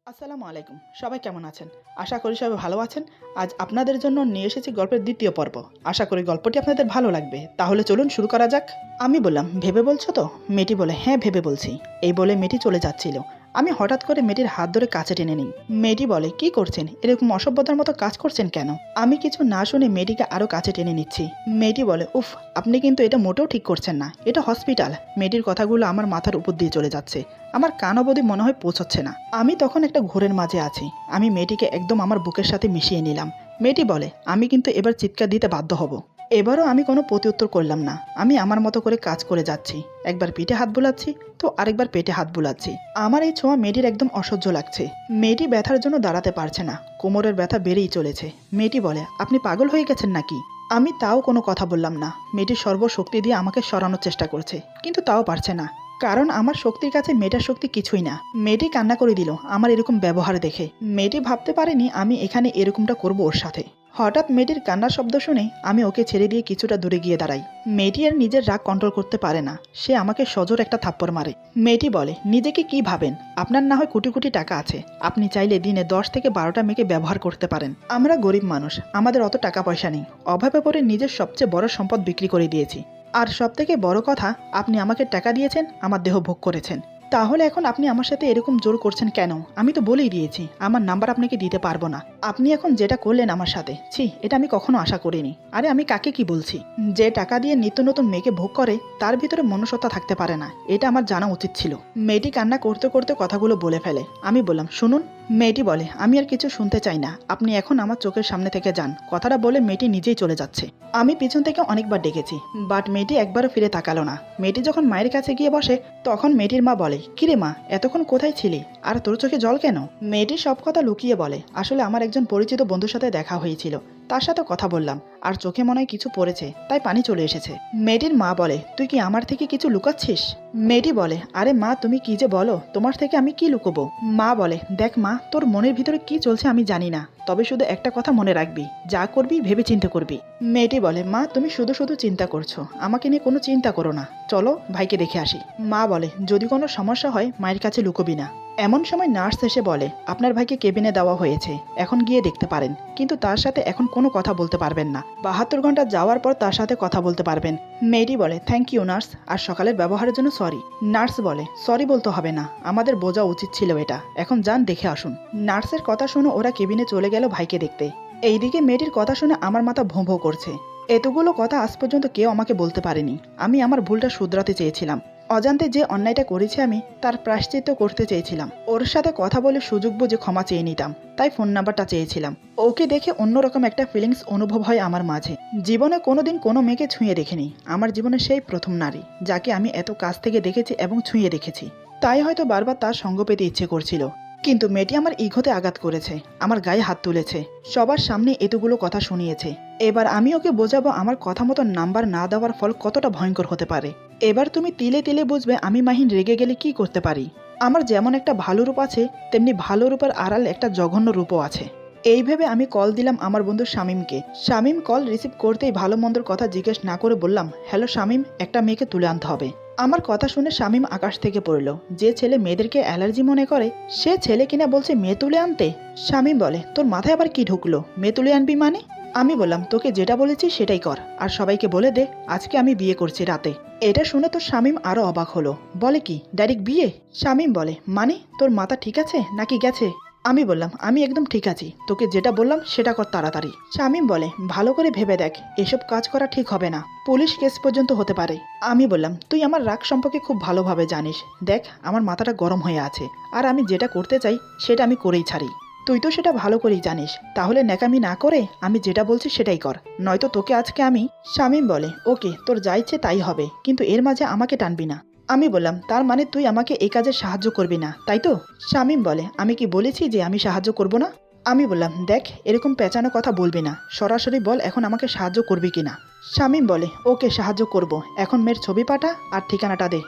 আসসালামু আলাইকুম। সবাই কেমন আছেন? আশা করি সবাই ভালো আছেন। আজ আপনাদের জন্য নিয়ে এসেছি গল্পের দ্বিতীয় পর্ব। আশা করি গল্পটি আপনাদের ভালো লাগবে। তাহলে চলুন শুরু করা যাক। আমি বললাম, ভেবে বলছো তো? মেয়েটি বলে, হ্যাঁ ভেবে বলছি। এই বলে মেয়েটি চলে যাচ্ছিল। আমি হঠাৎ করে মেয়েটির হাত ধরে কাছে টেনে নিই। মেয়েটি বলে, কি করছেন? এরকম অসভ্যতার মতো কাজ করছেন কেন? আমি কিছু না শুনে মেয়েটিকে আরো কাছে টেনে নিচ্ছি। মেয়েটি বলে, উফ, আপনি কিন্তু এটা মোটেও ঠিক করছেন না। এটা হসপিটাল। মেয়েটির কথাগুলো আমার মাথার উপর দিয়ে চলে যাচ্ছে। আমার কান অবধি মনে হয় পৌঁছচ্ছে না। আমি তখন একটা ঘোরের মাঝে আছি। আমি মেয়েটিকে একদম আমার বুকের সাথে মিশিয়ে নিলাম। মেয়েটি বলে, আমি কিন্তু এবার চিৎকার দিতে বাধ্য হব। এবারও আমি কোনো প্রত্যুত্তর করলাম না। আমি আমার মতো করে কাজ করে যাচ্ছি। একবার পিঠে হাত বুলাচ্ছি, তো আরেকবার পেটে হাত বুলাচ্ছি। আমার এই ছোঁয়া মেয়েটির একদম অসহ্য লাগছে। মেয়েটি ব্যথার জন্য দাঁড়াতে পারছে না। কোমরের ব্যথা বেড়েই চলেছে। মেয়েটি বলে, আপনি পাগল হয়ে গেছেন নাকি? আমি তাও কোনো কথা বললাম না। মেয়েটি সর্বশক্তি দিয়ে আমাকে সরানোর চেষ্টা করছে, কিন্তু তাও পারছে না। কারণ আমার শক্তির কাছে মেয়েটার শক্তি কিছুই না। মেয়েটি কান্না করে দিল আমার এরকম ব্যবহার দেখে। মেয়েটি ভাবতে পারেনি আমি এখানে এরকমটা করব ওর সাথে। হঠাৎ মেয়েটির কান্নার শব্দ শুনে আমি ওকে ছেড়ে দিয়ে কিছুটা দূরে গিয়ে দাঁড়াই। মেয়েটি আর নিজের রাগ কন্ট্রোল করতে পারে না। সে আমাকে সজোর একটা থাপ্পড় মারে। মেয়েটি বলে, নিজেকে কি ভাবেন? আপনার না হয় কোটি কোটি টাকা আছে। আপনি চাইলে দিনে 10 থেকে 12টা মেয়েকে ব্যবহার করতে পারেন। আমরা গরিব মানুষ, আমাদের অত টাকা পয়সা নেই। অভাবে পড়ে নিজের সবচেয়ে বড় সম্পদ বিক্রি করে দিয়েছি। আর সবথেকে বড় কথা, আপনি আমাকে টাকা দিয়েছেন, আমার দেহ ভোগ করেছেন। তাহলে এখন আপনি আমার সাথে এরকম জোর করছেন কেন? আমি তো বলেই দিয়েছি আমার নাম্বার আপনাকে দিতে পারবো না। আপনি এখন যেটা করলেন আমার সাথে, ছি, এটা আমি কখনো আশা করিনি। আরে আমি কাকে কি বলছি? যে টাকা দিয়ে নিত্য নতুন মেয়েকে ভোগ করে তার ভিতরে মনুষ্যত্ব থাকতে পারে না, এটা আমার জানা উচিত ছিল। মেয়েটি কান্না করতে করতে কথাগুলো বলে ফেলে। আমি বললাম, শুনুন। মেয়েটি বলে, আমি আর কিছু শুনতে চাই না, আপনি এখন আমার চোখের সামনে থেকে যান। কথাটা বলে মেয়েটি নিজেই চলে যাচ্ছে। আমি পিছন থেকে অনেকবার ডেকেছি, বাট মেয়েটি একবারও ফিরে তাকালো না। মেয়েটি যখন মায়ের কাছে গিয়ে বসে, তখন মেয়েটির মা বলে, কিরে মা, এতক্ষণ কোথায় ছিলি? আর তোর চোখে জল কেন? মেয়েটি সব কথা লুকিয়ে বলে, আসলে আমার একজন পরিচিত বন্ধুর সাথে দেখা হয়েছিল, তার সাথে কথা বললাম, আর চোখে মনে হয় কিছু পড়েছে, তাই পানি চলে এসেছে। মেয়েটির মা বলে, তুই কি আমার থেকে কিছু লুকাচ্ছিস? মেয়েটি বলে, আরে মা, তুমি কি যে বলো, তোমার থেকে আমি কি লুকোবো? মা বলে, দেখ মা, তোর মনের ভিতরে কি চলছে আমি জানি না, তবে শুধু একটা কথা মনে রাখবি, যা করবি ভেবে চিন্তা করবি। মেয়েটি বলে, মা, তুমি শুধু শুধু চিন্তা করছো, আমাকে নিয়ে কোনো চিন্তা করো না, চলো ভাইকে দেখে আসি। মা বলে, যদি কোনো সমস্যা হয় মায়ের কাছে লুকোবি না। এমন সময় নার্স এসে বলে, আপনার ভাইকে কেবিনে দেওয়া হয়েছে, এখন গিয়ে দেখতে পারেন, কিন্তু তার সাথে এখন কোনো কথা বলতে পারবেন না। 72 ঘন্টা যাওয়ার পর তার সাথে কথা বলতে পারবেন। মেয়েটি বলে, থ্যাংক ইউ নার্স, আর সকালের ব্যবহারের জন্য সরি। নার্স বলে, সরি বলতে হবে না, আমাদের বোঝা উচিত ছিল এটা, এখন যান দেখে আসুন। নার্সের কথা শুনে ওরা কেবিনে চলে গেল ভাইকে দেখতে। এইদিকে মেয়েটির কথা শুনে আমার মাথা ভোঁ ভোঁ করছে। এতগুলো কথা আজ পর্যন্ত কেউ আমাকে বলতে পারেনি। আমি আমার ভুলটা শুধরাতে চেয়েছিলাম। অজান্তে যে অন্যায়টা করেছি আমি, তার প্রায়শ্চিত্ত করতে চেয়েছিলাম। ওর সাথে কথা বলে সুযোগ বুঝে ক্ষমা চেয়ে নিতাম, তাই ফোন নাম্বারটা চেয়েছিলাম। ওকে দেখে অন্যরকম একটা ফিলিংস অনুভব হয় আমার মাঝে। জীবনে কোনোদিন কোনো মেয়েকে ছুঁয়ে দেখিনি। আমার জীবনে সেই প্রথম নারী, যাকে আমি এত কাছ থেকে দেখেছি এবং ছুঁয়ে দেখেছি। তাই হয়তো বারবার তার সঙ্গ পেতে ইচ্ছে করছিল। কিন্তু মেয়েটি আমার ইগোতে আঘাত করেছে, আমার গায়ে হাত তুলেছে, সবার সামনে এতগুলো কথা শুনিয়েছে। এবার আমি ওকে বোঝাবো আমার কথা মতো নাম্বার না দেওয়ার ফল কতটা ভয়ঙ্কর হতে পারে। এবার তুমি তিলে তিলে বুঝবে আমি মাহিন রেগে গেলে কি করতে পারি। আমার যেমন একটা ভালো রূপ আছে, তেমনি ভালো রূপের আড়াল একটা জঘন্য রূপও আছে। এই ভেবে আমি কল দিলাম আমার বন্ধু শামীমকে। শামীম কল রিসিভ করতেই ভালো মন্দর কথা জিজ্ঞেস না করে বললাম, হ্যালো শামীম, একটা মেয়েকে তুলে আনতে হবে। আমার কথা শুনে শামীম আকাশ থেকে পড়ল। যে ছেলে মেয়েদেরকে অ্যালার্জি মনে করে, সে ছেলে কিনা বলছে মেয়ে তুলে আনতে। শামীম বলে, তোর মাথায় আবার কি ঢুকলো? মেয়ে তুলে আনবি মানে? আমি বললাম, তোকে যেটা বলেছি সেটাই কর, আর সবাইকে বলে দে আজকে আমি বিয়ে করছি রাতে। এটা শুনে তো শামীম আরো অবাক হলো। বলে, কি ডাইরেক্ট বিয়ে? শামীম বলে, মানে তোর মাথা ঠিক আছে নাকি গেছে? আমি বললাম, আমি একদম ঠিক আছি, তোকে যেটা বললাম সেটা কর তাড়াতাড়ি। শামীম বলে, ভালো করে ভেবে দেখ, এসব কাজ করা ঠিক হবে না, পুলিশ কেস পর্যন্ত হতে পারে। আমি বললাম, তুই আমার রাগ সম্পর্কে খুব ভালোভাবে জানিস, দেখ আমার মাথাটা গরম হয়ে আছে, আর আমি যেটা করতে চাই সেটা আমি করেই ছাড়ি। তুই তো সেটা ভালো করেই জানিস, তাহলে ন্যাকামি না করে আমি যেটা বলছি সেটাই কর, নয়তো তোকে আজকে আমি। শামীম বলে, ওকে, তোর যা ইচ্ছে তাই হবে, কিন্তু এর মাঝে আমাকে টানবি না। আমি বললাম, তার মানে তুই আমাকে এই কাজে সাহায্য করবি না, তাই তো? শামীম বলে, আমি কি বলেছি যে আমি সাহায্য করব না? আমি বললাম, দেখ এরকম পেঁচানো কথা বলবি না, সরাসরি বল এখন আমাকে সাহায্য করবি কিনা। শামীম বলে, ওকে সাহায্য করব, এখন মেয়ের ছবি পাঠা আর ঠিকানাটা দে।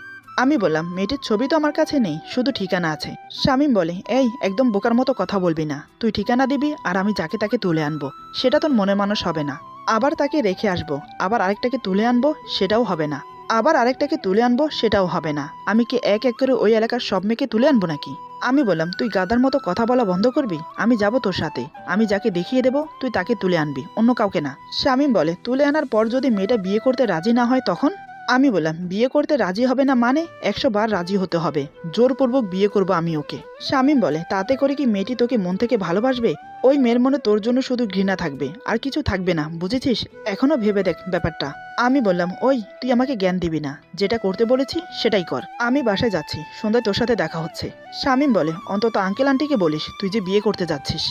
আমি বললাম, মেয়েটির ছবি তো আমার কাছে নেই, শুধু ঠিকানা আছে। শামীম বলে, এই একদম বোকার মতো কথা বলবি না, তুই ঠিকানা দিবি আর আমি যাকে তাকে তুলে আনবো, সেটা তোর মনে মানুষ হবে না। আবার তাকে রেখে আসবো, আবার আরেকটাকে তুলে আনবো, সেটাও হবে না। আবার আরেকটাকে তুলে আনবো, সেটাও হবে না। আমি কি এক এক করে ওই এলাকার সব মেয়েকে তুলে আনবো নাকি? আমি বললাম, তুই গাদার মতো কথা বলা বন্ধ করবি, আমি যাব তোর সাথে, আমি যাকে দেখিয়ে দেবো তুই তাকে তুলে আনবি, অন্য কাউকে না। শামীম বলে, তুলে আনার পর যদি মেয়েটা বিয়ে করতে রাজি না হয় তখন? আমি বললাম, বিয়ে করতে রাজি হবে না মানে 100 বার রাজি হতে হবে, জোরপূর্বক বিয়ে করব আমি ওকে। শামীম বলে, তাতে করে কি মেয়েটি তোকে মন থেকে ভালোবাসবে? ওই মেয়ের মনে তোর জন্য শুধু ঘৃণা থাকবে, আর কিছু থাকবে না, বুঝেছিস? এখনো ভেবে দেখ ব্যাপারটা। আমি বললাম, ওই তুই আমাকে জ্ঞান দিবি না, যেটা করতে বলেছি সেটাই কর। আমি বাসায় যাচ্ছি, সন্ধ্যায় তোর সাথে দেখা হচ্ছে। শামীম বলে, অন্তত আঙ্কেল আন্টিকে বলিস তুই যে বিয়ে করতে যাচ্ছিস।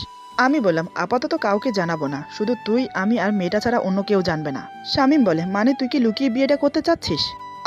আমি বললাম, আপাতত কাউকে জানাবো না, শুধু তুই, আমি আর মেয়েটা ছাড়া অন্য কেউ জানবে না। শামীম বলে, মানে তুই কি লুকিয়ে বিয়েটা করতে চাচ্ছিস?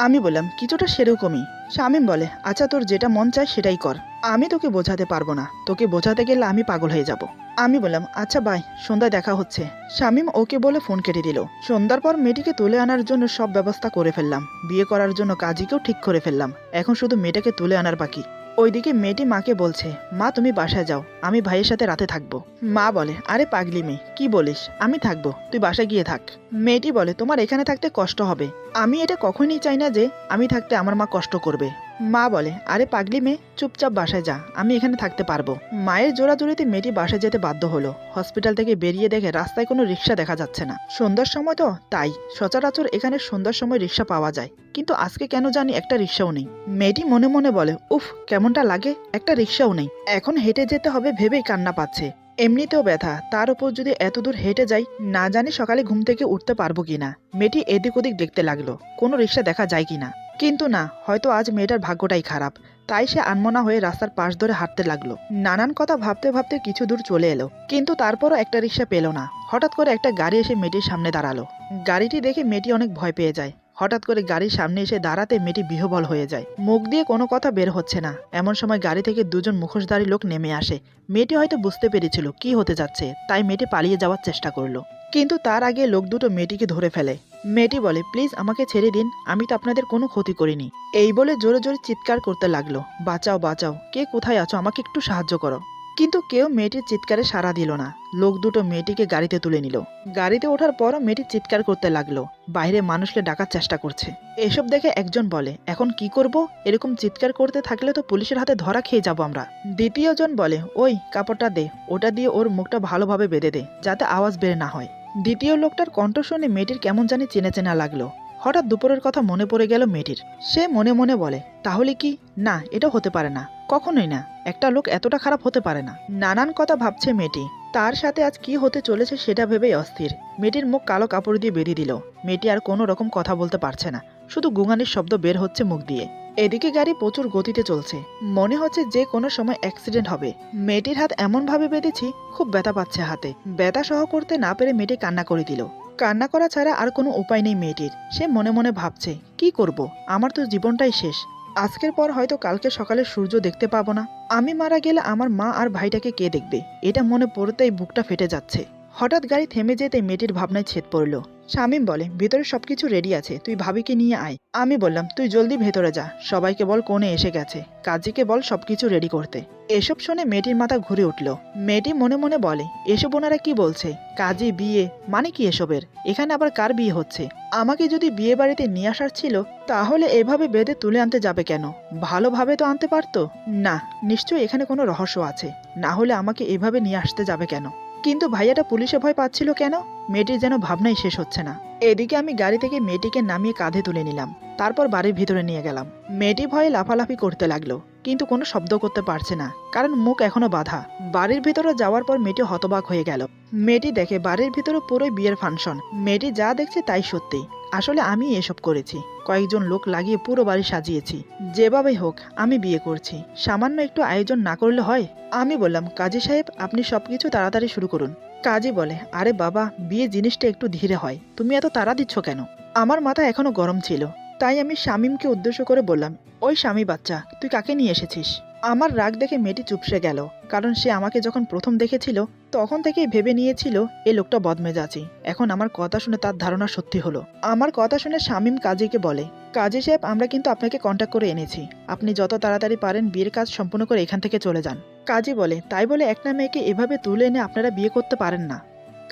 আমি বললাম, কিছুটা সেরকমই। শামীম বলে, আচ্ছা তোর যেটা মন চায় সেটাই কর, আমি তোকে বোঝাতে পারবো না, তোকে বোঝাতে গেলে আমি পাগল হয়ে যাব। আমি বললাম, আচ্ছা বাই, সন্ধ্যায় দেখা হচ্ছে। শামীম ওকে বলে ফোন কেটে দিল। সন্ধ্যার পর মেয়েটিকে তুলে আনার জন্য সব ব্যবস্থা করে ফেললাম, বিয়ে করার জন্য কাজীকেও ঠিক করে ফেললাম, এখন শুধু মেয়েটাকে তুলে আনার বাকি। ওইদিকে মেয়েটি মাকে বলছে, মা তুমি বাসায় যাও, আমি ভাইয়ের সাথে রাতে থাকবো। মা বলে, আরে পাগলি মেয়ে, কি বলিস, আমি থাকবো, তুই বাসায় গিয়ে থাক। মেয়েটি বলে, তোমার এখানে থাকতে কষ্ট হবে, আমি এটা কখনই চাই না যে আমি থাকতে আমার মা কষ্ট করবে। মা বলে, আরে পাগলি মেয়ে, চুপচাপ বাসায় যা, আমি এখানে থাকতে পারবো। মায়ের জোরাজোরিতে মেয়েটি বাসায় যেতে বাধ্য হলো। হসপিটাল থেকে বেরিয়ে দেখে রাস্তায় কোনো রিক্সা দেখা যাচ্ছে না। সন্ধ্যার সময় তো তাই, সচরাচর এখানে সন্ধ্যার সময় রিক্সা পাওয়া যায়, কিন্তু আজকে কেন জানি একটা রিক্সাও নেই। মেয়েটি মনে মনে বলে, উফ কেমনটা লাগে, একটা রিক্সাও নেই, এখন হেঁটে যেতে হবে ভেবেই কান্না পাচ্ছে। এমনিতেও ব্যথা, তার উপর যদি এত দূর হেঁটে যাই, না জানি সকালে ঘুম থেকে উঠতে পারবো কিনা। মেয়েটি এদিক ওদিক দেখতে লাগলো কোনো রিক্সা দেখা যায় কিনা, কিন্তু না, হয়তো আজ মেয়েটার ভাগ্যটাই খারাপ। তাই সে আনমনা হয়ে রাস্তার পাশ ধরে হাঁটতে লাগলো। নানান কথা ভাবতে ভাবতে কিছু দূর চলে এলো, কিন্তু তারপরও একটা রিক্সা পেল না। হঠাৎ করে একটা গাড়ি এসে মেয়েটির সামনে দাঁড়ালো। গাড়িটি দেখে মেয়েটি অনেক ভয় পেয়ে যায়। হঠাৎ করে গাড়ির সামনে এসে দাঁড়াতে মেয়েটি বিহ্বল হয়ে যায়, মুখ দিয়ে কোনো কথা বের হচ্ছে না। এমন সময় গাড়ি থেকে দুজন মুখোশধারী লোক নেমে আসে। মেয়েটি হয়তো বুঝতে পেরেছিল কি হতে যাচ্ছে, তাই মেয়েটি পালিয়ে যাওয়ার চেষ্টা করলো, কিন্তু তার আগে লোক দুটো মেয়েটিকে ধরে ফেলে। মেয়েটি বলে, প্লিজ আমাকে ছেড়ে দিন, আমি তো আপনাদের কোনো ক্ষতি করিনি। এই বলে জোরে জোরে চিৎকার করতে লাগলো, বাঁচাও বাঁচাও, কে কোথায় আছো, আমাকে একটু সাহায্য করো। কিন্তু কেউ মেয়েটির চিৎকারে সাড়া দিল না। লোক দুটো মেয়েটিকে গাড়িতে তুলে নিল। গাড়িতে ওঠার পর মেয়েটি চিৎকার করতে লাগলো, বাইরে মানুষকে ডাকার চেষ্টা করছে। এসব দেখে একজন বলে, এখন কি করব, এরকম চিৎকার করতে থাকলে তো পুলিশের হাতে ধরা খেয়ে যাব আমরা। দ্বিতীয় জন বলে, ওই কাপড়টা দে, ওটা দিয়ে ওর মুখটা ভালোভাবে বেঁধে দে, যাতে আওয়াজ বের না হয়। দ্বিতীয় লোকটার কণ্ঠ শুনে মেয়েটির কেমন জানি চেনা চেনা লাগলো। হঠাৎ দুপুরের কথা মনে পড়ে গেল মেয়েটির। সে মনে মনে বলে, তাহলে কি, না এটা হতে পারে না, কখনোই না, একটা লোক এতটা খারাপ হতে পারে না। নানান কথা ভাবছে মেয়েটি, তার সাথে আজ কি হতে চলেছে সেটা ভেবেই অস্থির। মেয়েটির মুখ কালো কাপড় দিয়ে বেঁধে দিল। মেয়েটি আর কোনো রকম কথা বলতে পারছে না, শুধু গুঙানির শব্দ বের হচ্ছে মুখ দিয়ে। এদিকে গাড়ি প্রচুর গতিতে চলছে, মনে হচ্ছে যে কোনো সময় অ্যাক্সিডেন্ট হবে। মেয়েটির হাত এমন ভাবে বেঁধেছি, খুব ব্যথা পাচ্ছে হাতে। ব্যথা সহ করতে না পেরে মেয়েটি কান্না করে দিল। কান্না করা ছাড়া আর কোনো উপায় নেই মেয়েটির। সে মনে মনে ভাবছে, কি করব, আমার তো জীবনটাই শেষ। আজকের পর হয়তো কালকে সকালে সূর্য দেখতে পাবো না। আমি মারা গেলে আমার মা আর ভাইটাকে কে দেখবে, এটা মনে পড়তেই বুকটা ফেটে যাচ্ছে। হঠাৎ গাড়ি থেমে যেতে মেয়েটির ভাবনায় ছেদ পড়ল। শামীম বলে, ভেতরে সবকিছু রেডি আছে, তুই ভাবিকে নিয়ে আয়। আমি বললাম, তুই জলদি ভেতরে যা, সবাইকে বল কোণে এসে গেছে, কাজীকে বল সবকিছু রেডি করতে। এসব শুনে মেয়েটির মাথা ঘুরে উঠল। মেয়েটি মনে মনে বলে, এসব ওনারা কি বলছে, কাজী বিয়ে মানে কি এসবের, এখানে আবার কার বিয়ে হচ্ছে? আমাকে যদি বিয়ে বাড়িতে নিয়ে আসার ছিল, তাহলে এভাবে বেঁধে তুলে আনতে যাবে কেন? ভালোভাবে তো আনতে পারতো। না, নিশ্চয়ই এখানে কোনো রহস্য আছে, না হলে আমাকে এভাবে নিয়ে আসতে যাবে কেন? কিন্তু ভাইয়াটা পুলিশে ভয় পাচ্ছিল কেন? মেয়েটির যেন ভাবনাই শেষ হচ্ছে না। এদিকে আমি গাড়ি থেকে মেয়েটিকে নামিয়ে কাঁধে তুলে নিলাম, তারপর বাড়ির ভিতরে নিয়ে গেলাম। মেয়েটি ভয়ে লাফালাফি করতে লাগলো, কিন্তু কোনো শব্দ করতে পারছে না, কারণ মুখ এখনো বাঁধা। বাড়ির ভিতরে যাওয়ার পর মেয়েটি হতবাক হয়ে গেল। মেয়েটি দেখে বাড়ির ভিতরে পুরোই বিয়ের ফাংশন। মেয়েটি যা দেখছে তাই সত্যি, আসলে আমি এসব করেছি, কয়েকজন লোক লাগিয়ে পুরো বাড়ি সাজিয়েছি। যেভাবেই হোক আমি বিয়ে করছি, সামান্য একটু আয়োজন না করলে হয়? আমি বললাম, কাজী সাহেব আপনি সবকিছু তাড়াতাড়ি শুরু করুন। কাজী বলে, আরে বাবা, বিয়ে জিনিসটা একটু ধীরে হয়, তুমি এত তাড়া দিচ্ছ কেন? আমার মাথা এখনো গরম ছিল, তাই আমি শামীমকে উদ্দেশ্য করে বললাম, ওই স্বামী বাচ্চা, তুই কাকে নিয়ে এসেছিস? আমার রাগ দেখে মেয়েটি চুপসে গেল, কারণ সে আমাকে যখন প্রথম দেখেছিল তখন থেকেই ভেবে নিয়েছিল এই লোকটা বদমেজাজি। এখন আমার কথা শুনে তার ধারণা সত্যি হলো। আমার কথা শুনে শামীম কাজীকে বলে, কাজী সাহেব আমরা কিন্তু আপনাকে কন্ট্যাক্ট করে এনেছি, আপনি যত তাড়াতাড়ি পারেন বিয়ের কাজ সম্পূর্ণ করে এখান থেকে চলে যান। কাজী বলে, তাই বলে একটা মেয়েকে এভাবে তুলে এনে আপনারা বিয়ে করতে পারেন না।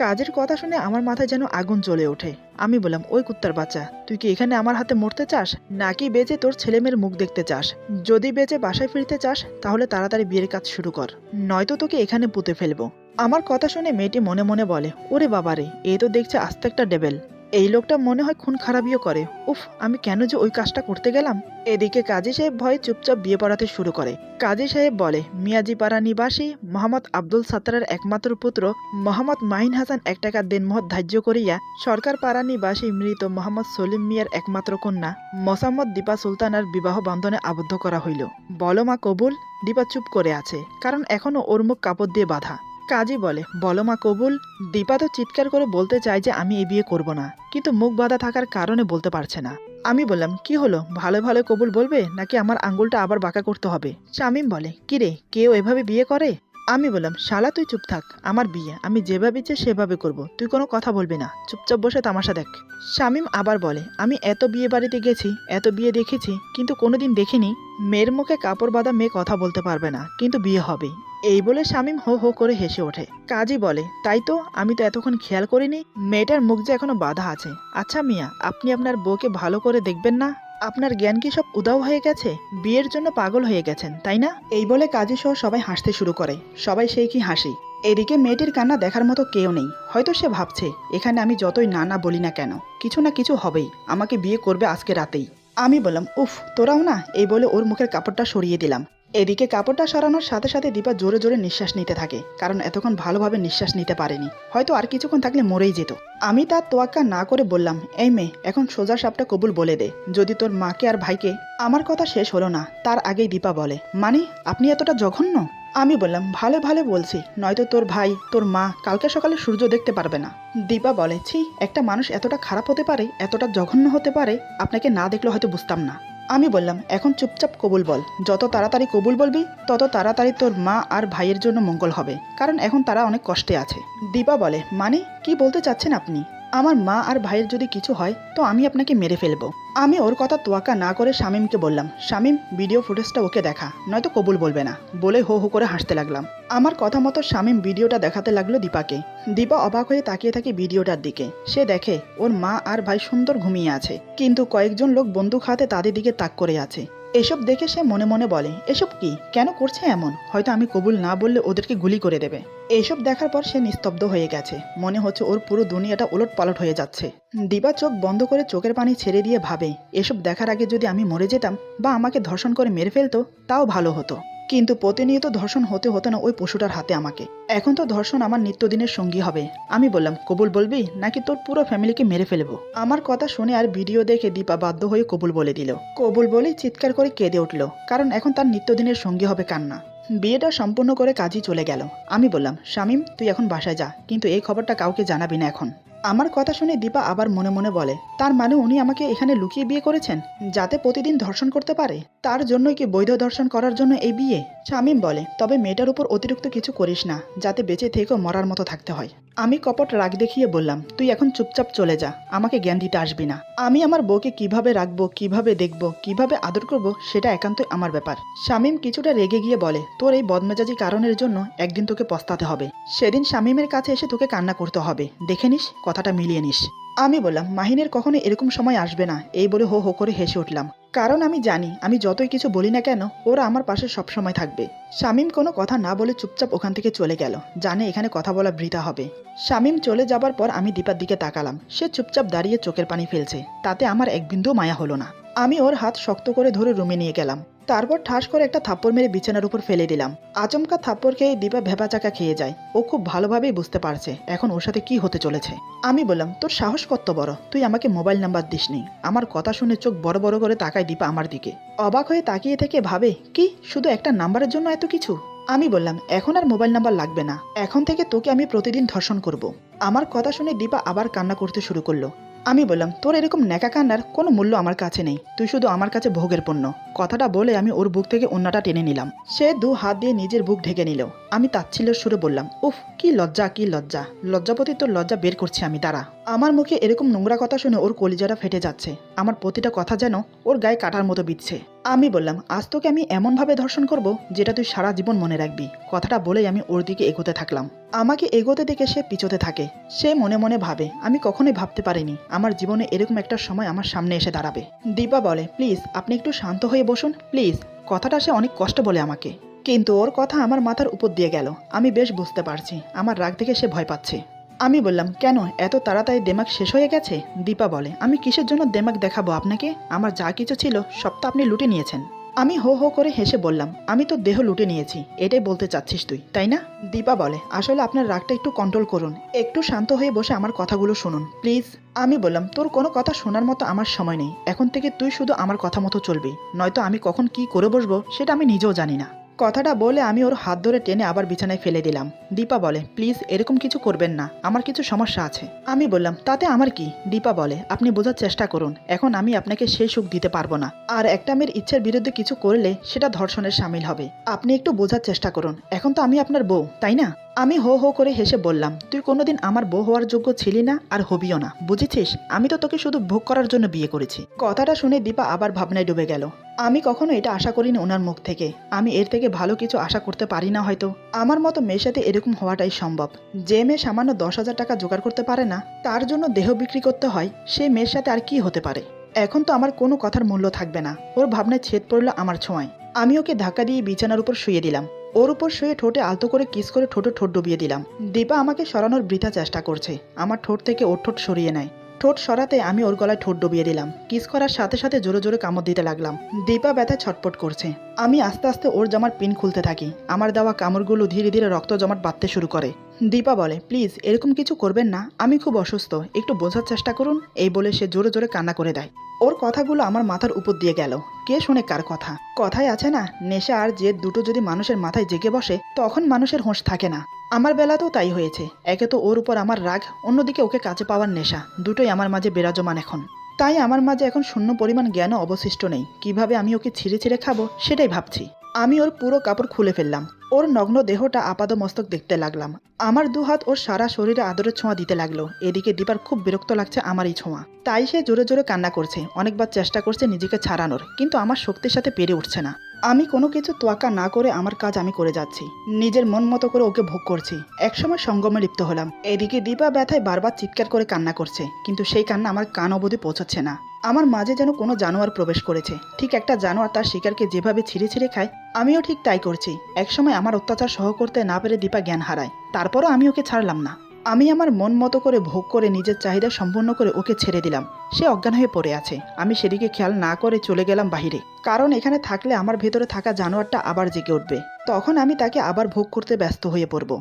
কাজের কথা শুনে আমার মাথায় যেন আগুন জ্বলে ওঠে। আমি বললাম, ওই কুত্তার বাচ্চা, তুই কি এখানে আমার হাতে মরতে চাস, নাকি বেঁচে তোর ছেলেমেয়ের মুখ দেখতে চাস? যদি বেঁচে বাসায় ফিরতে চাস তাহলে তাড়াতাড়ি বিয়ের কাজ শুরু কর, নয়তো তোকে এখানে পুঁতে ফেলবো। আমার কথা শুনে মেয়েটি মনে মনে বলে, ওরে বাবারে, এ তো দেখছে আস্তে একটা ডেবেল। এই লোকটা মনে হয় খুন খারাপিও করে। উফ, আমি কেন যে ওই কাজটা করতে গেলাম। এদিকে কাজী সাহেব ভয়ে চুপচাপ বিয়ে পড়াতে শুরু করে। কাজী সাহেব বলে, মিয়াজিপাড়া নিবাসী মোহাম্মদ আব্দুল সাত্তারের একমাত্র পুত্র মোহাম্মদ মাহিন হাসান 1 টাকা দিনমহৎ ধার্য করিয়া সরকার পাড়া নিবাসী মৃত মোহাম্মদ সলিম মিয়ার একমাত্র কন্যা মোসাম্মদ দীপা সুলতানার বিবাহ বন্ধনে আবদ্ধ করা হইল। বলো মা কবুল। দীপা চুপ করে আছে, কারণ এখনো ওর মুখ কাপড় দিয়ে বাঁধা। কাজী বলে, বলো মা কবুল। দীপা তো চিৎকার করে বলতে চায় যে আমি এই বিয়ে করব না, কিন্তু মুখ বাঁধা থাকার কারণে বলতে পারছে না। আমি বললাম, কি হলো, ভালো ভালো কবুল বলবে নাকি আমার আঙ্গুলটা আবার বাঁকা করতে হবে? শামীম বলে, কিরে, কেউ এভাবে বিয়ে করে? আমি বললাম, শালা তুই চুপ থাক, আমার বিয়ে আমি যেভাবে ইচ্ছে সেভাবে করব, তুই কোনো কথা বলবি না, চুপচাপ বসে তামাশা দেখ। শামীম আবার বলে, আমি এত বিয়ে বাড়িতে গেছি, এত বিয়ে দেখেছি, কিন্তু কোনোদিন দেখিনি মেয়ের মুখে কাপড় বাঁধা মেয়ে কথা বলতে পারবে না, কিন্তু বিয়ে হবে। এই বলে শামীম হো হো করে হেসে ওঠে। কাজী বলে, তাই তো, আমি তো এতক্ষণ খেয়াল করিনি, মেয়েটার মুখ যে এখনো বাঁধা আছে। আচ্ছা মিয়া, আপনি আপনার বউকে ভালো করে দেখবেন না? আপনার জ্ঞান কি সব উধাও হয়ে গেছে? বিয়ের জন্য পাগল হয়ে গেছেন, তাই না? এই বলে কাজী সহ সবাই হাসতে শুরু করে। সবাই সেই কি হাসি। এদিকে মেয়েটির কান্না দেখার মতো কেউ নেই। হয়তো সে ভাবছে, এখানে আমি যতই না না বলি না কেন, কিছু না কিছু হবেই, আমাকে বিয়ে করবে আজকে রাতেই। আমি বললাম, উফ, তোরাও না। এই বলে ওর মুখের কাপড়টা সরিয়ে দিলাম। এদিকে কাপড়টা সরানোর সাথে সাথে দীপা জোরে জোরে নিঃশ্বাস নিতে থাকে, কারণ এতক্ষণ ভালোভাবে নিঃশ্বাস নিতে পারেনি, হয়তো আর কিছুক্ষণ থাকলে মরেই যেত। আমি তার তোয়াক্কা না করে বললাম, এই মেয়ে, এখন সোজা সাপটা কবুল বলে দে, যদি তোর মাকে আর ভাইকে। আমার কথা শেষ হলো না, তার আগেই দীপা বলে, মানে আপনি এতটা জঘন্য? আমি বললাম, ভালো ভালো বলছি, নয়তো তোর ভাই তোর মা কালকে সকালে সূর্য দেখতে পারবে না। দীপা বলে, ছি, একটা মানুষ এতটা খারাপ হতে পারে, এতটা জঘন্য হতে পারে, আপনাকে না দেখলে হয়তো বুঝতাম না। আমি বললাম, এখন চুপচাপ কবুল বল, যত তাড়াতাড়ি কবুল বলবি তত তাড়াতাড়ি তোর মা আর ভাইয়ের জন্য মঙ্গল হবে, কারণ এখন তারা অনেক কষ্টে আছে। দীপা বলে, মানে কি বলতে চাচ্ছেন আপনি? আমার মা আর ভাইয়ের যদি কিছু হয় তো আমি আপনাকে মেরে ফেলবো। আমি ওর কথা তোয়াক্কা না করে শামীমকে বললাম, শামীম, ভিডিও ফুটেজটা ওকে দেখা, নয়তো কবুল বলবে না, বলে হো হো করে হাসতে লাগলাম। আমার কথা মতো শামীম ভিডিওটা দেখাতে লাগলো দীপাকে। দীপা অবাক হয়ে তাকিয়ে থাকে ভিডিওটার দিকে। সে দেখে ওর মা আর ভাই সুন্দর ঘুমিয়ে আছে, কিন্তু কয়েকজন লোক বন্দুক হাতে তাদের দিকে তাক করে আছে। এসব দেখে সে মনে মনে বলে, এসব কি, কেন করছে এমন? হয়তো আমি কবুল না বললে ওদেরকে গুলি করে দেবে। এইসব দেখার পর সে নিস্তব্ধ হয়ে গেছে, মনে হচ্ছে ওর পুরো দুনিয়াটা ওলট পালট হয়ে যাচ্ছে। দীপা চোখ বন্ধ করে চোখের পানি ছেড়ে দিয়ে ভাবে, এসব দেখার আগে যদি আমি মরে যেতাম বা আমাকে ধর্ষণ করে মেরে ফেলতো তাও ভালো হতো, কিন্তু প্রতিনিয়ত ধর্ষণ হতে হতো না ওই পশুটার হাতে আমাকে। এখন তো ধর্ষণ আমার নিত্যদিনের সঙ্গী হবে। আমি বললাম, কবুল বলবি নাকি তোর পুরো ফ্যামিলিকে মেরে ফেলবো? আমার কথা শুনে আর ভিডিও দেখে দীপা বাধ্য হয়ে কবুল বলে দিল। কবুল বলেই চিৎকার করে কেঁদে উঠল, কারণ এখন তার নিত্যদিনের সঙ্গী হবে কান্না। বিয়েটা সম্পূর্ণ করে কাজই চলে গেল। আমি বললাম, শামীম, তুই এখন বাসায় যা, কিন্তু এই খবরটা কাউকে জানাবি না এখন। আমার কথা শুনে দীপা আবার মনে মনে বলে, তার মানে উনি আমাকে এখানে লুকিয়ে বিয়ে করেছেন, যাতে প্রতিদিন ধর্ষণ করতে পারে? তার জন্যই কি বৈধ ধর্ষণ করার জন্য এই বিয়ে? শামীম বলে, তবে মেয়েটার উপর অতিরিক্ত কিছু করিস না, যাতে বেঁচে থেকেও মরার মতো থাকতে হয়। আমি কপট রাগ দেখিয়ে বললাম, তুই এখন চুপচাপ চলে যা, আমাকে জ্ঞান দিতে আসবি না। আমি আমার বউকে কিভাবে রাখবো, কিভাবে দেখবো, কিভাবে আদর করবো, সেটা একান্তই আমার ব্যাপার। শামীম কিছুটা রেগে গিয়ে বলে, তোর এই বদমেজাজি কারণের জন্য একদিন তোকে পস্তাতে হবে। সেদিন শামীমের কাছে এসে তোকে কান্না করতে হবে, দেখে নিস, কথাটা মিলিয়ে নিস। আমি বললাম, মাহিনের কখনো এরকম সময় আসবে না। এই বলে হো হো করে হেসে উঠলাম, কারণ আমি জানি আমি যতই কিছু বলি না কেন ওরা আমার পাশে সবসময় থাকবে। শামীম কোনো কথা না বলে চুপচাপ ওখান থেকে চলে গেল, জানে এখানে কথা বলা বৃথা হবে। শামীম চলে যাবার পর আমি দীপার দিকে তাকালাম। সে চুপচাপ দাঁড়িয়ে চোখের পানি ফেলছে, তাতে আমার এক বিন্দুও মায়া হলো না। আমি ওর হাত শক্ত করে ধরে রুমে নিয়ে গেলাম, তারপর ঠাস করে একটা থাপ্পড় মেরে বিছানার উপর ফেলে দিলাম। আচমকা থাপ্পড় খেয়ে দীপা ভেবাচাকা খেয়ে যায়। ও খুব ভালোভাবেই বুঝতে পারছে এখন ওর সাথে কি হতে চলেছে। আমি বললাম, তোর সাহস কত বড়, তুই আমাকে মোবাইল নাম্বার দিসনি? আমার কথা শুনে চোখ বড় বড় করে তাকায় দীপা আমার দিকে। অবাক হয়ে তাকিয়ে থেকে ভাবে, কি শুধু একটা নাম্বারের জন্য এত কিছু? আমি বললাম, এখন আর মোবাইল নাম্বার লাগবে না, এখন থেকে তোকে আমি প্রতিদিন ধর্ষণ করব। আমার কথা শুনে দীপা আবার কান্না করতে শুরু করলো। আমি বললাম, তোর এরকম ন্যাকা কান্নার কোনো মূল্য আমার কাছে নেই, তুই শুধু আমার কাছে ভোগের পণ্য। কথাটা বলে আমি ওর বুক থেকে ওন্নাটা টেনে নিলাম। সে 2 হাত দিয়ে নিজের বুক ঢেকে নিল। আমি তাচ্ছিল্যের সুরে বললাম, উফ, কি লজ্জা, কি লজ্জা, লজ্জাপতি তোর লজ্জা বের করছি আমি, দাঁড়া। আমার মুখে এরকম নোংরা কথা শুনে ওর কলিজাটা ফেটে যাচ্ছে। আমার প্রতিটা কথা যেন ওর গায়ে কাটার মতো বিঁধছে। আমি বললাম, আজ তোকে আমি এমনভাবে ধর্ষণ করব যেটা তুই সারা জীবন মনে রাখবি। কথাটা বলেই আমি ওর দিকে এগোতে থাকলাম। আমাকে এগোতে দেখে সে পিছোতে থাকে। সে মনে মনে ভাবে, আমি কখনোই ভাবতে পারিনি আমার জীবনে এরকম একটা সময় আমার সামনে এসে দাঁড়াবে। দীপা বলে, প্লিজ আপনি একটু শান্ত হয়ে বসুন প্লিজ। কথাটা সে অনেক কষ্ট বলে আমাকে, কিন্তু ওর কথা আমার মাথার উপর দিয়ে গেল। আমি বেশ বুঝতে পারছি আমার রাগ দেখে সে ভয় পাচ্ছে। আমি বললাম, কেন এত তাড়াতাড়ি দেমাগ শেষ হয়ে গেছে? দীপা বলে, আমি কিসের জন্য দেমাগ দেখাবো আপনাকে? আমার যা কিছু ছিল সব তো আপনি লুটে নিয়েছেন। আমি হো হো করে হেসে বললাম, আমি তো দেহ লুটে নিয়েছি, এটাই বলতে চাচ্ছিস তুই, তাই না? দীপা বলে, আসলে আপনার রাগটা একটু কন্ট্রোল করুন, একটু শান্ত হয়ে বসে আমার কথাগুলো শুনুন প্লিজ। আমি বললাম, তোর কোনো কথা শোনার মতো আমার সময় নেই, এখন থেকে তুই শুধু আমার কথা মতো চলবি, নয়তো আমি কখন কি করে বসবো সেটা আমি নিজেও জানি না। কথাটা বলে আমি ওর হাত ধরে টেনে আবার বিছানায় ফেলে দিলাম। দীপা বলে, প্লিজ এরকম কিছু করবেন না, আমার কিছু সমস্যা আছে। আমি বললাম, তাতে আমার কি? দীপা বলে, আপনি বোঝার চেষ্টা করুন, এখন আমি আপনাকে সেই সুখ দিতে পারবো না, আর একটা মেয়ের ইচ্ছার বিরুদ্ধে কিছু করলে সেটা ধর্ষণের সামিল হবে। আপনি একটু বোঝার চেষ্টা করুন, এখন তো আমি আপনার বউ, তাই না? আমি হো হো করে হেসে বললাম, তুই কোনোদিন আমার বউ হওয়ার যোগ্য ছিলি না আর হবিও না, বুঝেছিস? আমি তো তোকে শুধু ভোগ করার জন্য বিয়ে করেছি। কথাটা শুনে দীপা আবার ভাবনায় ডুবে গেল। আমি কখনো এটা আশা করিনি ওনার মুখ থেকে। আমি এর থেকে ভালো কিছু আশা করতে পারি না হয়তো। আমার মতো মেয়ের সাথে এরকম হওয়াটাই সম্ভব। যে মেয়ে সামান্য 10,000 টাকা জোগাড় করতে পারে না, তার জন্য দেহ বিক্রি করতে হয়, সেই মেয়ের সাথে আর কি হতে পারে? এখন তো আমার কোনো কথার মূল্য থাকবে না। ওর ভাবনায় ছেদ পড়ল আমার ছোঁয়ায়। আমি ওকে ধাক্কা দিয়ে বিছানার উপর শুয়ে দিলাম। ওর উপর শুয়ে ঠোঁটে আলতো করে কিস করে ঠোঁটে ঠোঁট ডুবিয়ে দিলাম। দীপা আমাকে সরানোর বৃথা চেষ্টা করছে। আমার ঠোঁট থেকে ওর ঠোঁট সরিয়ে নেয়। ঠোঁট সরাতে আমি ওর গলায় ঠোঁট ডুবিয়ে দিলাম। কিস করার সাথে সাথে জোরে জোরে কামড় দিতে লাগলাম। দীপা ব্যথায় ছটপট করছে। আমি আস্তে আস্তে ওর জামার পিন খুলতে থাকি। আমার দেওয়া কামড়গুলো ধীরে ধীরে রক্ত জমাট বাঁধতে শুরু করে। দীপা বলে, প্লিজ এরকম কিছু করবেন না, আমি খুব অসুস্থ, একটু বোঝার চেষ্টা করুন। এই বলে সে জোরে জোরে কান্না করে দেয়। ওর কথাগুলো আমার মাথার উপর দিয়ে গেল। কে শোনে কার কথা? কথায় আছে না, নেশা আর জেদ দুটো যদি মানুষের মাথায় জেগে বসে তখন মানুষের হোঁশ থাকে না। আমার বেলাতেও তাই হয়েছে। একে তো ওর উপর আমার রাগ, অন্যদিকে ওকে কাছে পাওয়ার নেশা, দুটোই আমার মাঝে বিরাজমান এখন। তাই আমার মাঝে এখন শূন্য পরিমাণ জ্ঞানও অবশিষ্ট নেই। কিভাবে আমি ওকে ছিঁড়ে ছিঁড়ে খাবো সেটাই ভাবছি। আমি ওর পুরো কাপড় খুলে ফেললাম। ওর নগ্ন দেহটা আপাদমস্তক দেখতে লাগলাম। আমার দুহাত ওর সারা শরীরে আদরের ছোঁয়া দিতে লাগলো। এদিকে দীপার খুব বিরক্ত লাগছে আমার এই ছোঁয়া। তাই সে জোরে জোরে কান্না করছে। অনেকবার চেষ্টা করছে নিজেকে ছাড়ানোর, কিন্তু আমার শক্তির সাথে পেরে উঠছে না। আমি কোনো কিছু তোয়াক্কা না করে আমার কাজ আমি করে যাচ্ছি। নিজের মন মতো করে ওকে ভোগ করছি। একসময় সঙ্গমে লিপ্ত হলাম। এদিকে দীপা ব্যথায় বারবার চিৎকার করে কান্না করছে, কিন্তু সেই কান্না আমার কান অবধি পৌঁছাচ্ছে না। আমার মাঝে যেন কোনো জানোয়ার প্রবেশ করেছে। ঠিক একটা জানোয়ার তার শিকারকে যেভাবে ছিঁড়ে ছিঁড়ে খায়, আমিও ঠিক তাই করছি। একসময় আমার অত্যাচার সহ করতে না পেরে দীপা জ্ঞান হারায়। তারপরও আমি ওকে ছাড়লাম না। আমি আমার মন মতো করে ভোগ করে নিজের চাহিদা সম্পূর্ণ করে ওকে ছেড়ে দিলাম। সে অজ্ঞান হয়ে পড়ে আছে। আমি সেদিকে খেয়াল না করে চলে গেলাম বাহিরে, কারণ এখানে থাকলে আমার ভেতরে থাকা জানোয়ারটা আবার জেগে উঠবে। তখন আমি তাকে আবার ভোগ করতে ব্যস্ত হয়ে পড়ব।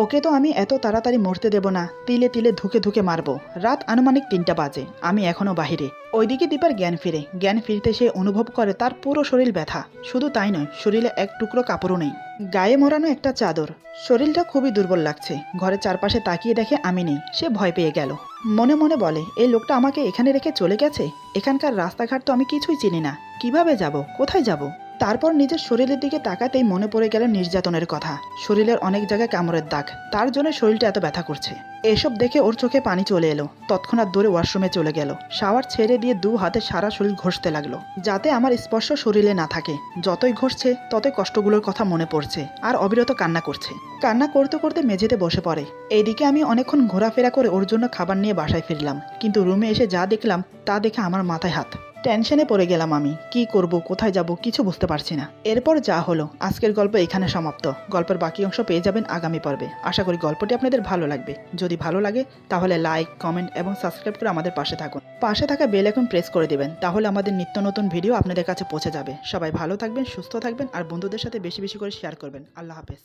ওকে তো আমি এত তাড়াতাড়ি মরতে দেব না, তিলে তিলে ধুকে ধুকে মারবো। রাত আনুমানিক 3টা বাজে। আমি এখনো বাহিরে। ওইদিকে দীপার জ্ঞান ফিরে। জ্ঞান ফিরতে সে অনুভব করে তার পুরো শরীর ব্যথা। শুধু তাই নয়, শরীরে এক টুকরো কাপড়ও নেই, গায়ে মোড়ানো একটা চাদর। শরীরটা খুবই দুর্বল লাগছে। ঘরের চারপাশে তাকিয়ে দেখে আমি নেই। সে ভয় পেয়ে গেল। মনে মনে বলে, এই লোকটা আমাকে এখানে রেখে চলে গেছে। এখানকার রাস্তাঘাট তো আমি কিছুই চিনি না, কিভাবে যাব, কোথায় যাব? তারপর নিজের শরীরের দিকে তাকাতেই মনে পড়ে গেল নির্যাতনের কথা। শরীরের অনেক জায়গায় কামড়ের দাগ, তার জন্য শরীরটা এত ব্যথা করছে। এসব দেখে ওর চোখে পানি চলে এলো। তৎক্ষণাৎ দৌড়ে ওয়াশরুমে চলে গেল। শাওয়ার ছেড়ে দিয়ে 2 হাতে সারা শরীর ঘষতে লাগলো, যাতে আমার স্পর্শ শরীরে না থাকে। যতই ঘষছে ততই কষ্টগুলোর কথা মনে পড়ছে, আর অবিরত কান্না করছে। কান্না করতে করতে মেঝেতে বসে পড়ে। এইদিকে আমি অনেকক্ষণ ঘোরাফেরা করে ওর জন্য খাবার নিয়ে বাসায় ফিরলাম, কিন্তু রুমে এসে যা দেখলাম তা দেখে আমার মাথায় হাত। টেনশনে পড়ে গেলাম। আমি কি করব, কোথায় যাব, কিছু বুঝতে পারছি না। এরপর যা হলো, আজকের গল্প এখানে সমাপ্ত। গল্পের বাকি অংশ পেয়ে যাবেন আগামী পর্বে। আশা করি গল্পটি আপনাদের ভালো লাগবে। যদি ভালো লাগে তাহলে লাইক, কমেন্ট এবং সাবস্ক্রাইব করে আমাদের পাশে থাকুন। পাশে থাকা বেল আইকন প্রেস করে দিবেন, তাহলে আমাদের নিত্য নতুন ভিডিও আপনাদের কাছে পৌঁছে যাবে। সবাই ভালো থাকবেন, সুস্থ থাকবেন, আর বন্ধুদের সাথে বেশি বেশি করে শেয়ার করবেন। আল্লাহ হাফেজ।